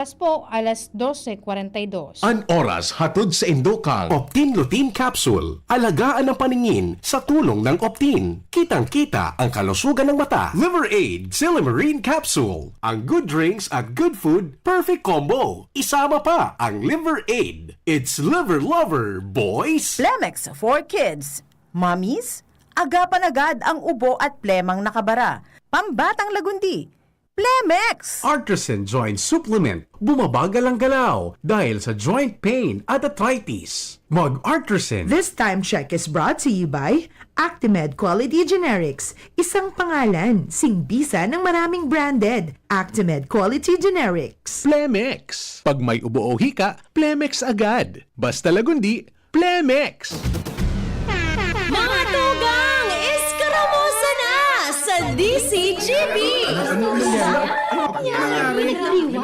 Po, alas 12:42. An oras hatod sa Indokang Optin Lutein Capsule. Alagaan ang paningin sa tulong ng Optin. Kitang-kita ang kalusugan ng mata. Liver Aid Silimarine Capsule. Ang good drinks at good food, perfect combo. Isama pa ang Liver Aid. It's liver lover, boys! Plemex for kids. Mommies, agapan agad ang ubo at plemang nakabara. Pambatang lagundi. Plemex! Artisan Joint Supplement. Bumabagal ang galaw dahil sa joint pain at arthritis. Mag-Artisan. This time check is brought to you by Actimed Quality Generics. Isang pangalan, singbisa ng maraming branded. Actimed Quality Generics. Plemex. Pag may ubo o hika, Plemex agad. Basta lagundi, Plemex. Mga tugang, iskaramusa na sa DCGB!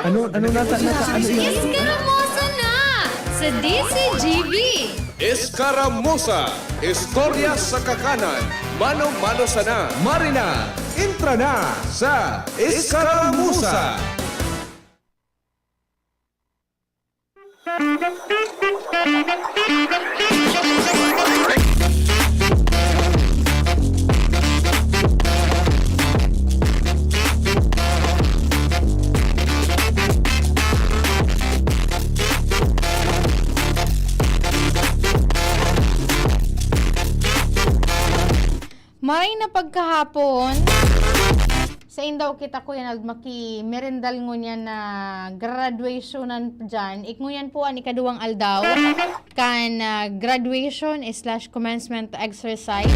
Ano nasa Iskaramusa na sa DCGB! Escaramuza, istorya sa kakanan, mano-mano sana. Marina, intra na sa Escaramuza. May na pagkahapon, sa indaw kita ko yan, merendal ngunyan na graduationan dyan. Ngunyan po ang ikaduwang aldaw, kan graduation / commencement exercise.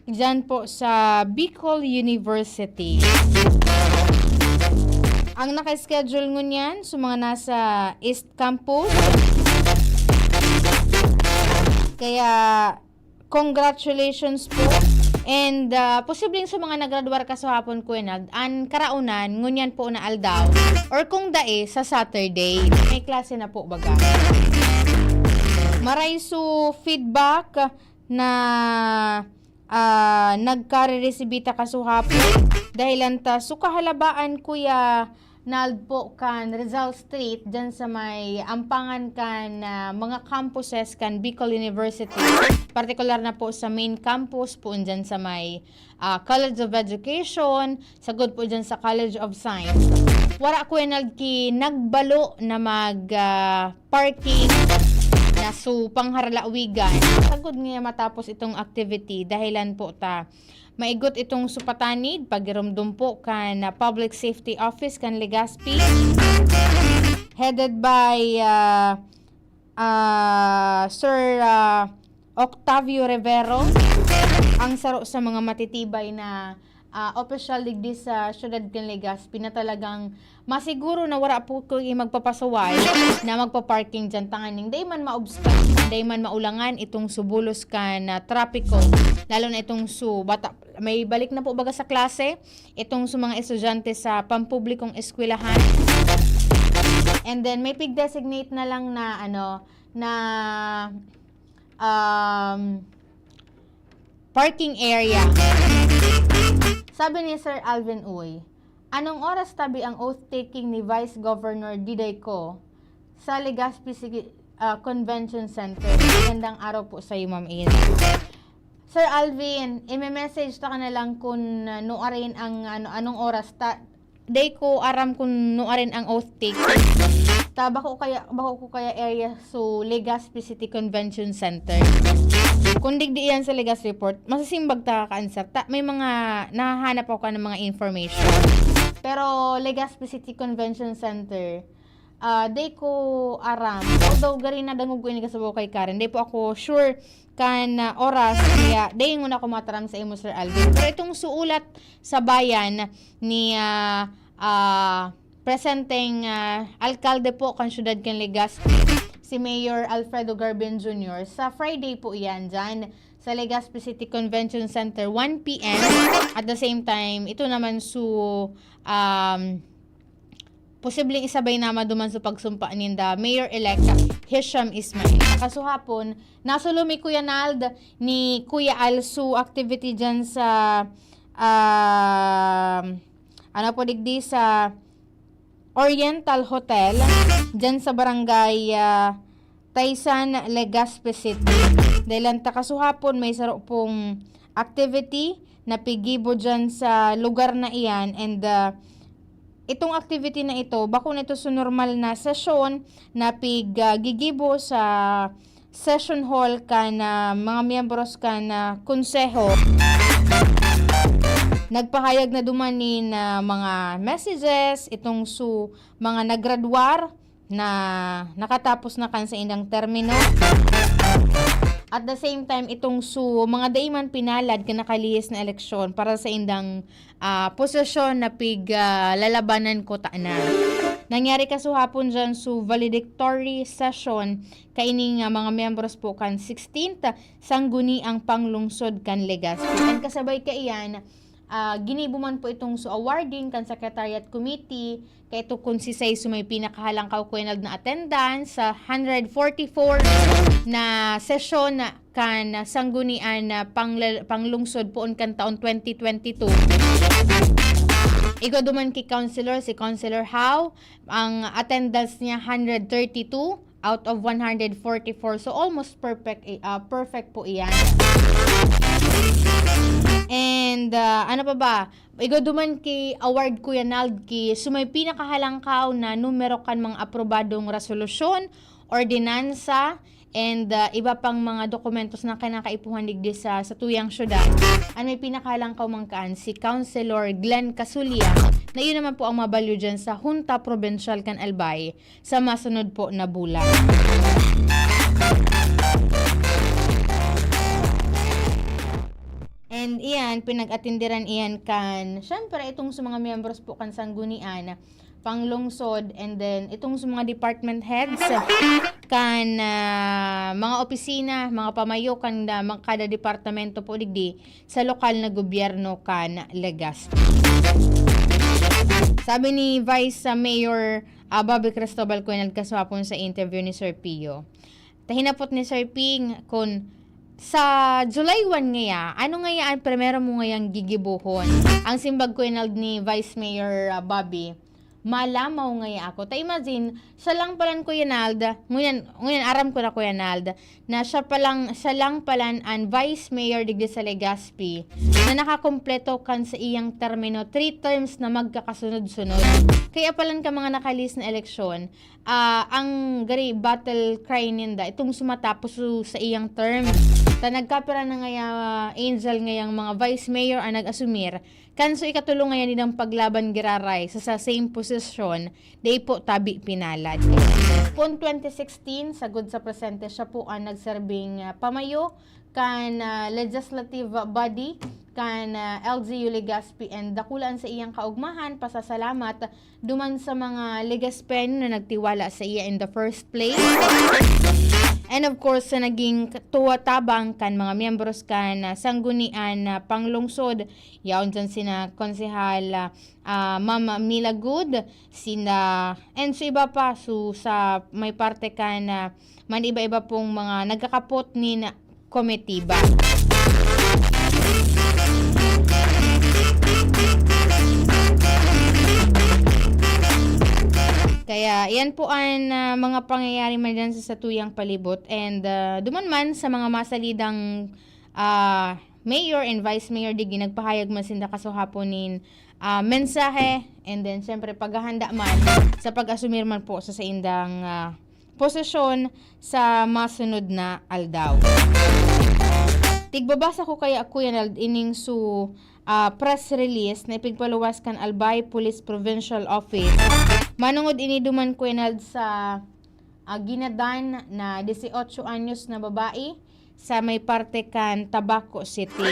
Dyan po sa Bicol University. Ang naka-schedule ngunyan, sa mga nasa East Campus. Kaya, congratulations po. And posibleng sa mga naggraduar ka sa hapon ko an karaunan ngunyan po na aldaw or kung dae sa Saturday may klase na po baga. Maray su feedback na nagkare-resibita ka sa hapon dahil anta su kahalabaan kuya nald po kan Rizal Street dyan sa may ampangan kan mga campuses kan Bicol University, particular na po sa main campus po dyan sa may College of Education, sagod po dyan sa College of Science. Wala ko nagbalo na mag parking na su pangharlawigan. Sagod nga matapos itong activity dahilan po maigot itong supatanid pagirumdum po kan Public Safety Office kan Legazpi headed by Sir Octavio Rivero, ang saro sa mga matitibay na official digdi sa syudad kan Legazpi na talagang masiguro na wala po ko magpapasaway na magpa-parking dyan tanganing day man ma-obstruct, day man maulangan itong subulos kan trapiko, lalo na itong bata may balik na po baga sa klase itong mga estudyante sa pampublikong eskwelahan. And then may pig-designate na lang na parking area. Sabi ni Sir Alvin Uy, anong oras tabi ang oath-taking ni Vice Governor Diday Co sa Legazpi Convention Center? Magandang araw po sa iyo, Ma'am Ian. Sir Alvin, i-message ta ka na lang kung nuarin ang anong oras day ko aram kung nuarin ang oath-taking. Bako ko kaya area so Legazpi City Convention Center. Kung digdi yan sa Legazpi report, masasimbag ta ka-answer. May mga nahahanap ako ng mga information. Pero Legazpi City Convention Center, day ko aram. Although gari na dangog ko ini kasabo kay Karen, day po ako sure kan oras kaya day ngun ako mataram sa imo, Sir Alvin. Pero itong suulat sa bayan ni presenteng alkalde po kan syudad kan Legazpi, si Mayor Alfredo Garben Jr. Sa Friday po yan dyan sa Legazpi City Convention Center 1 p.m. At the same time, ito naman posibleng isabay naman duman sa pagsumpa ninda Mayor-elect Hisham Ismail. Kasuhapon, nasulumi Kuya Nald ni Kuya Alsu activity dyan sa ano po digdi sa Oriental Hotel dyan sa barangay Taysan, Legazpi City. Dahil ang takasuhapon may saro pong activity na pigibo dyan sa lugar na iyan, and itong activity na ito, bako na ito sa normal na session na gigibo sa session hall ka na mga miyembros ka na konseho. Nagpahayag na dumanin na mga messages itong mga naggraduar na nakatapos na kan sa indang termino. At the same time, itong mga daiman pinalad ka nakalihis na eleksyon para sa indang posisyon na lalabanan ko na. Nangyari kasuhapon dyan valedictory session kaining mga members po kan 16th sangguni ang panglungsod kan Legazpi. And kasabay ka iyan, ginibuman po itong awarding kan Secretariat Committee kay ito kung si Say may pinakahalang kaukuenag na attendance sa 144 na session na kan sanggunian na panglungsod poon kan taon 2022. Ikaw duman si Councilor How, ang attendance niya 132 out of 144. So almost perfect po iyan. And ano pa ba? Ikaw duman award Kuya Nald may pinakahalangkaw na numero kan mga aprobadong resolusyon, ordinansa, and iba pang mga dokumentos na kinakaipuhan digdi sa tuyang syudad. May pinakahalangkaw mangkaan si Councilor Glenn Casulia, na yun naman po ang mabalyo dyan sa Junta Provincial kan Albay sa masunod po na bulan. And iyan, pinag-atindiran iyan kan, syempre itong sa mga members po kan sanggunian, panglungsod, and then itong sa mga department heads kan mga opisina, mga pamayo kan kada departamento po digdi sa lokal na gobyerno kan Legazpi. Sabi ni Vice Mayor Bobby Cristobal Cuenal kaswapon sa interview ni Sir Pio. Tahinapot ni Sir Ping kung sa July 1 ngaya, ano ngayaan primero mo ngayang gigibuhon? Ang simbag Cuenal ni Vice Mayor Bobby, malamaw ngaya ako. Ta imagine, siya lang palan Kuya Nalda, ngayon aram ko na Kuya Nalda, na siya lang palan ang Vice Mayor digdi sa Legazpi, na nakakompleto kan sa iyang termino 3 terms na magkakasunod-sunod. Kaya palan ka mga nakalis na eleksyon, ang gari battle cry ninda, itong sumatapos sa iyang term. Ta nagkapira na ngaya Angel ngayang mga Vice Mayor ang nag-asumir, kanso ikatulong ngayon nilang paglaban giraray sa same position, day po tabi pinalad. Poon 2016, sagod sa presente, siya po ang nagserbing pamayo kan legislative body kan LGU Legazpi, and dakulaan sa iyang kaugmahan, pasasalamat duman sa mga Legazpian na nagtiwala sa iya in the first place. And of course, sa naging tuwa-tabang kan mga miyembros kan sanggunian na panglungsod, yaon dyan sina Konsehal Mama Mila Good, and sa iba pa, sa may parte kan man iba-iba pong mga nagkakapot ni na komitiba. Kaya yan po ang mga pangyayari man dyan sa tuyang palibot, and duman man sa mga masalidang mayor and vice mayor digi nagpahayag man sinda kasuhaponin mensahe, and then syempre paghahanda man sa pag-asumir man po sa indang posisyon sa masunod na aldaw. Tigbabasa ko kaya Kuya Nald ining press release na ipigpaluwas kan Albay Police Provincial Office. Manungod ini duman Kuya Nald sa ginadan na 18 anyos na babae sa may parte kan Tabaco City.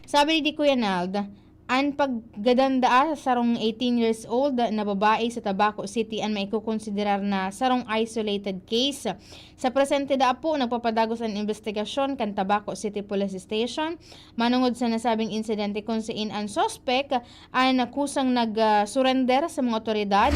Sabi ni Kuya Nald, ang paggadanda sarong 18 years old na babae sa Tabaco City ang maikukonsiderar na sarong isolated case. Sa presente da po, nagpapadagos ang investigasyon kan Tabaco City Police Station. Manungod sa nasabing insidente kung siin ang suspect ay nakusang nag-surrender sa mga otoridad.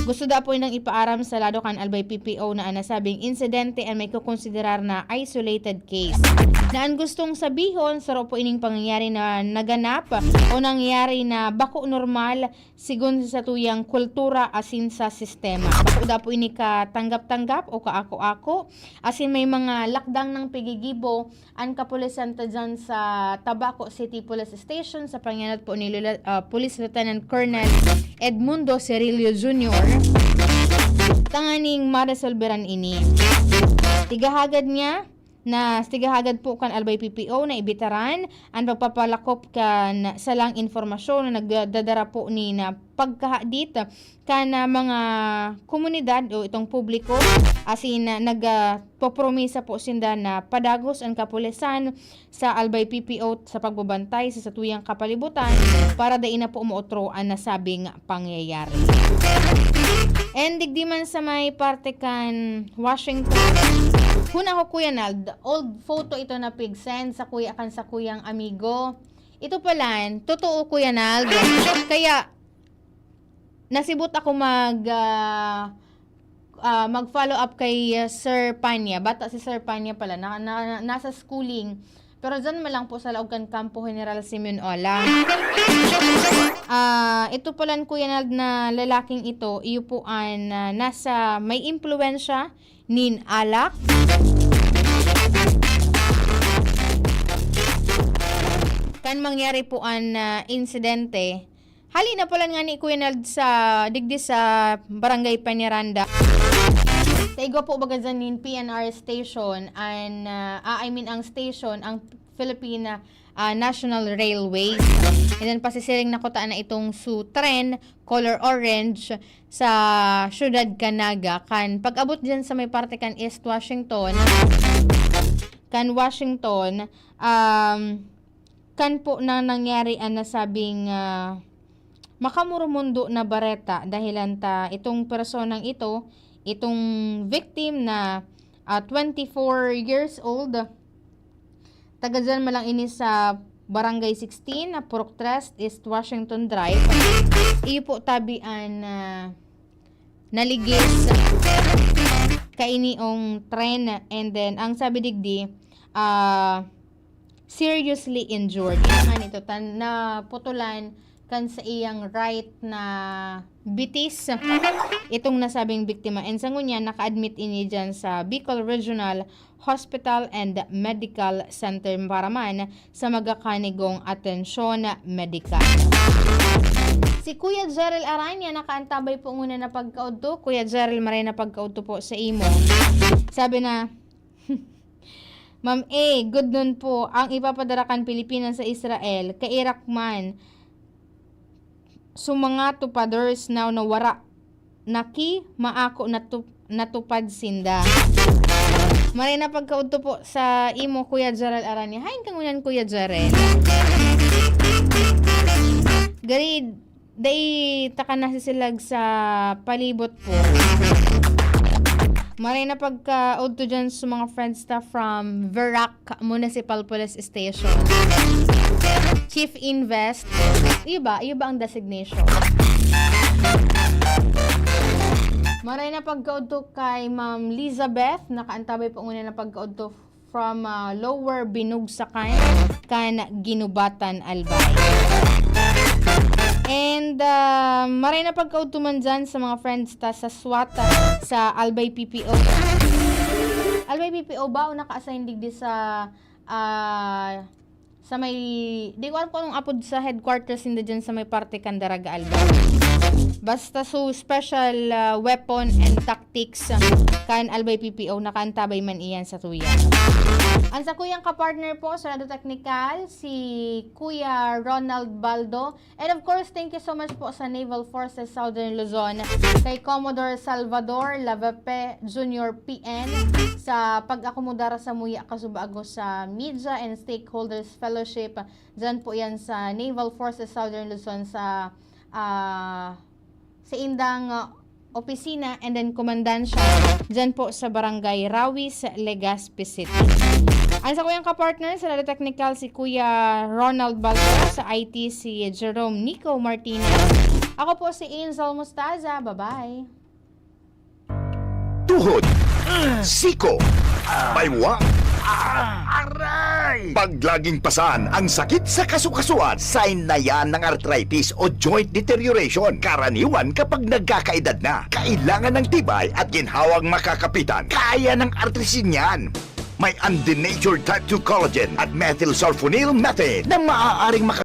Gusto da po nang ipaaram sa lado kan Albay PPO na nasabing insidente ang may kukonsiderar na isolated case. Na ang gustong sabihon sa po ining pangyayari na naganap o nangyari na bako normal sigon sa tuyang kultura asin sa sistema. Bako da po ini ka tanggap-tanggap o kaako-ako asin may mga lakdang ng pigigibo ang kapulisan ta dyan sa Tabaco City Police Station sa pangyanat po ni Police Lieutenant Colonel Edmundo Cirillo Jr. Tanganing maresolberan ini. Tigahagad po kan Albay PPO na ibitaran ang pagpapalakop kan salang informasyon na nagdadara po ni na pagkahadit kan mga komunidad o itong publiko asin nagpopromisa po sinda na padagos ang kapulisan sa Albay PPO sa pagbabantay sa satuyang kapalibutan para dain na po umuotro ang nasabing pangyayari. And digdi man sa may parte kan Washington. Huna ko Kuya Nald, old photo ito na pig-send sa kuyang amigo. Ito pala, totoo Kuya Nald. Kaya nasibot ako mag-follow up kay Sir Panya. Bata si Sir Panya pala, nasa schooling. Pero dyan lang po sa Laugan Campo General Simeon Ola. Ito pala Kuya Nald na lalaking ito, iyo po ang nasa may impluensya nin alak. Kan mangyari po ang insidente. Halina pala nga ni Kuya Nald sa digdi sa Barangay Peñaranda. Sa igwa po baga dyan nin PNR station and ang station ang Philippine National Railways. And then pasisiring na kutaan na itong tren color orange sa Ciudad Canaga. Kan pag-abot dyan sa may parte kan East Washington, kan po na nangyari ang nasabing makamurumundo na bareta dahilan ta itong personang ito, itong victim na 24 years old, taga dyan malang ini sa Barangay 16 na Purok Trust, East Washington Drive. Iyo po tabian naligis kainiong tren and then ang sabi digdi seriously injured. Yan ito na putulan kan sa iyang right na bitis itong nasabing biktima. And sa ngunya naka-admit ini dyan sa Bicol Regional Hospital and Medical Center para man sa magakanigong atensyon medikal. Si Kuya Jerel Aranya nakaantabay po muna na pagkaudto. Kuya Jerel, maray na pagkaudto po sa imo. Sabi na, Ma'am A, good nun po ang ipapadarakan Pilipinas sa Israel kay Iraq man mga tupaders now na wara naki maako natupad sinda. Maray na pagkaudto po sa imo Kuya Jerel Aranya. Hain kang unan Kuya Jerel. Gari day taka nasisilag sa palibot po. Maray na pagkaudto dyan sa mga friends staff from Verac Municipal Police Station. Chief Invest. Iba ang designation. Maray na pagkaudto kay Ma'am Lizabeth. Nakaantabay po muna na pagkaudto from Lower Binugsakan kan Ginubatan Albay. And maray na pagkaudto man dyan sa mga friends ta sa SWAT sa Albay PPO. Albay PPO ba o naka-assign digdi sa may di ko alam kung anong apod sa headquarters hindi dyan sa may parte Candaraga Albay. Basta so special weapon and tactics kan Albay PPO nakaantabay man iyan sa tuya. Ang sa kuyang kapartner po sa Radio Technical si Kuya Ronald Baldo, and of course thank you so much po sa Naval Forces Southern Luzon kay Commodore Salvador Lavape Jr. PN sa pag-akomodara sa muya kasubaago sa Media and Stakeholders Fellowship. Diyan po yan sa Naval Forces Southern Luzon sa indang opisina and then komandansya dyan po sa Barangay Rawis, Legazpi City. Ang sa kuyang kapartner sa Radio Technical si Kuya Ronald Baldo, sa IT si Jerome Nico Martinez, Ako po si Angel Mustaza. Bye-bye. Tuhod, siko, baywa, aray! Pag laging pasan ang sakit sa kasukasuan, sign na yan ng arthritis o joint deterioration. Karaniwan kapag nagkakaedad na. Kailangan ng tibay at ginhawang makakapitan. Kaya ng artrisin yan. May undenatured type 2 collagen at methylsulfonyl methane na maaaring